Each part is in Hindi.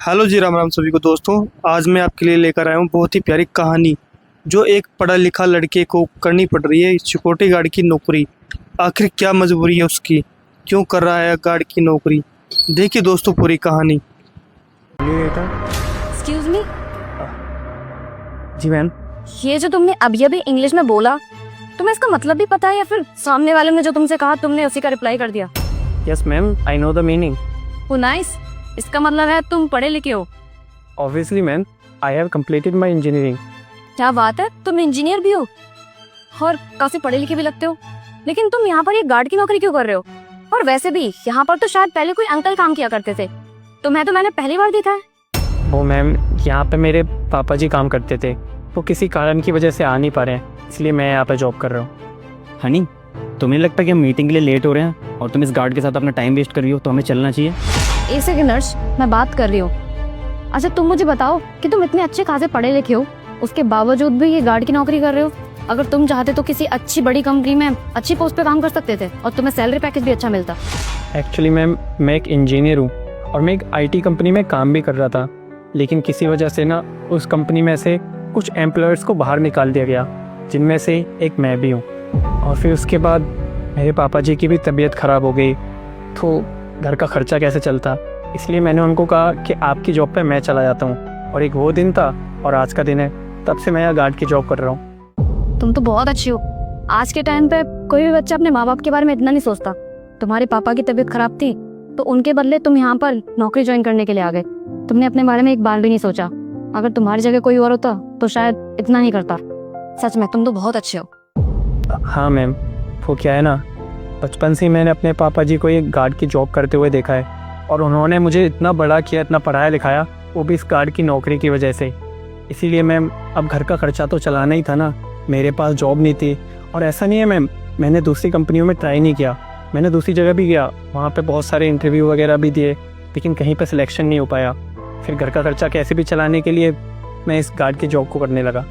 हेलो जी, राम राम सभी को दोस्तों। आज मैं आपके लिए लेकर आया हूँ बहुत ही प्यारी कहानी जो एक पढ़ा लिखा लड़के को करनी पड़ रही है सिक्योरिटी गार्ड की नौकरी। आखिर क्या मजबूरी है उसकी, क्यों कर रहा है गार्ड की नौकरी। देखिए दोस्तों पूरी कहानी। एक्सक्यूज मी, जी मैम। ये जो तुमने अभी अभी इंग्लिश में बोला, तुम्हें इसका मतलब भी पता है या फिर सामने वाले ने जो तुमसे कहा तुमने उसी का रिप्लाई कर दिया? Yes ma'am, I know the meaning. वो नाइस, इसका मतलब है तुम पढ़े लिखे हो। Obviously ma'am, I have completed my engineering. क्या बात है, तुम इंजीनियर भी हो और काफी पढ़े लिखे भी लगते हो। लेकिन तुम यहाँ पर ये गार्ड की नौकरी क्यों कर रहे हो? और वैसे भी यहाँ पर तो शायद पहले कोई अंकल काम किया करते थे, तुम्हें तो मैंने पहली बार देखा है। वो मैम, यहाँ पे मेरे पापा जी काम करते थे, वो किसी कारण की वजह से आ नहीं पा रहे हैं, इसलिए मैं यहाँ पे जॉब कर रहा हूँ। हनी, तुम्हें नहीं लगता कि हम मीटिंग के लिए लेट हो रहे हैं और तुम इस गार्ड के साथ अपना टाइम वेस्ट कर रही हो, तो हमें चलना चाहिए। एक सेकंड नर्स, मैं बात कर रही हूँ। अच्छा तुम मुझे बताओ कि तुम इतने अच्छे खासे पढ़े लिखे हो, उसके बावजूद भी ये गार्ड की नौकरी कर रहे हो। अगर तुम चाहते तो किसी अच्छी बड़ी कंपनी में अच्छी पोस्ट पे काम कर सकते थे और तुम्हें सैलरी पैकेज भी अच्छा मिलता। एक्चुअली मैम, मैं एक इंजीनियर हूँ और मैं एक IT कंपनी में काम भी कर रहा था, लेकिन किसी वजह से ना उस कंपनी में से कुछ एम्प्लॉयर्स को बाहर निकाल दिया गया, जिनमें से एक मैं भी हूँ। और फिर उसके बाद मेरे पापा जी की भी तबीयत ख़राब हो गई, तो घर का खर्चा कैसे चलता, इसलिए मैंने उनको कहा कि आपकी जॉब पे मैं चला जाता हूँ। और एक वो दिन था और आज का दिन है, तब से मैं यहाँ गार्ड की जॉब कर रहा हूँ। तुम तो बहुत अच्छी हो। आज के टाइम पे कोई भी बच्चा अपने माँ बाप के बारे में इतना नहीं सोचता। तुम्हारे पापा की तबीयत खराब थी तो उनके बदले तुम यहाँ पर नौकरी ज्वाइन करने के लिए आ गए। तुमने अपने बारे में एक बार भी नहीं सोचा। अगर तुम्हारी जगह कोई और होता तो शायद इतना नहीं करता। सच में तुम तो बहुत अच्छे हो। हाँ मैम, वो क्या है ना, बचपन से ही मैंने अपने पापा जी को एक गार्ड की जॉब करते हुए देखा है और उन्होंने मुझे इतना बड़ा किया, इतना पढ़ाया लिखाया, वो भी इस गार्ड की नौकरी की वजह से। इसीलिए मैम, अब घर का खर्चा तो चलाना ही था ना, मेरे पास जॉब नहीं थी। और ऐसा नहीं है मैम, मैंने दूसरी कंपनियों में ट्राई नहीं किया, मैंने दूसरी जगह भी गया, वहाँ पे बहुत सारे इंटरव्यू वगैरह भी दिए, लेकिन कहीं पे सिलेक्शन नहीं हो पाया। फिर घर का खर्चा कैसे भी चलाने के लिए मैं इस गार्ड की जॉब को करने लगा।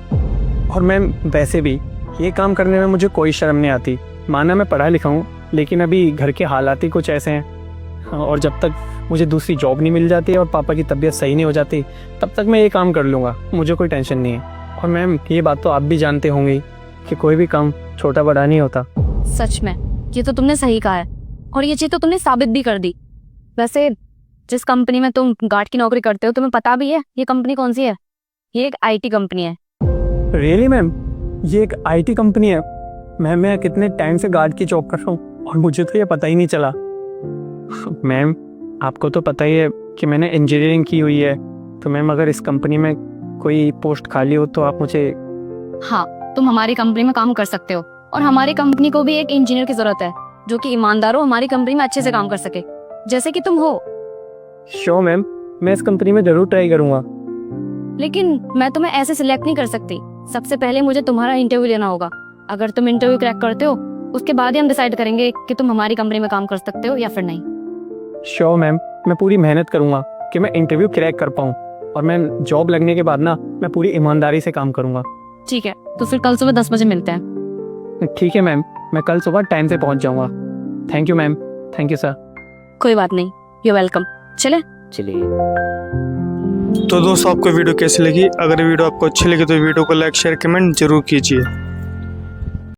और मैम वैसे भी ये काम करने में मुझे कोई शर्म नहीं आती। माना मैं पढ़ा लिखा हूँ, लेकिन अभी घर के हालात ही कुछ ऐसे हैं, और जब तक मुझे दूसरी जॉब नहीं मिल जाती और पापा की तबीयत सही नहीं हो जाती, तब तक मैं ये काम कर लूँगा, मुझे कोई टेंशन नहीं है। और मैम ये बात तो आप भी जानते होंगे कि कोई भी काम छोटा बड़ा नहीं होता। सच में ये तो तुमने सही कहा है और ये चीज तो तुमने साबित भी कर दी। वैसे जिस कंपनी में तुम गार्ड की नौकरी करते हो, तुम्हें पता भी है ये कंपनी कौन सी है? ये एक IT कंपनी है। रियली मैम, ये एक IT कंपनी है? मैम मैं कितने टाइम से गार्ड की जॉब कर रहा हूँ और मुझे तो ये पता ही नहीं चला। मैम आपको तो पता ही है कि मैंने इंजीनियरिंग की हुई है, तो मैम अगर इस कंपनी में कोई पोस्ट खाली हो तो आप मुझे। हाँ, तुम हमारी कंपनी में काम कर सकते हो और हमारी कंपनी को भी एक इंजीनियर की जरूरत है जो कि ईमानदार हो, हमारी कंपनी में अच्छे से काम कर सके, जैसे कि तुम हो। श्योर मैम, मैं इस कंपनी में जरूर ट्राई करूँगा। लेकिन मैं तुम्हें ऐसे सिलेक्ट नहीं कर सकती। सबसे पहले मुझे तुम्हारा इंटरव्यू लेना होगा। अगर तुम इंटरव्यू क्रैक करते हो, उसके बाद ही हम डिसाइड करेंगे कि तुम हमारी कंपनी में काम कर सकते हो या फिर नहीं। श्योर मैम, मैं पूरी मेहनत करूँगा कि मैं इंटरव्यू क्रैक कर पाऊँ, और मैं जॉब लगने के बाद ना मैं पूरी ईमानदारी से काम करूँगा। ठीक है, तो फिर कल सुबह 10 बजे मिलते हैं। ठीक है मैम, मैं कल सुबह टाइम से पहुँच जाऊँगा। Thank you ma'am. Thank you sir. कोई बात नहीं, यू वेलकम। चले। चलिए। तो दोस्तों आपको वीडियो कैसी लगी? अगर वीडियो आपको अच्छी लगी तो वीडियो को लाइक शेयर कमेंट जरूर कीजिए।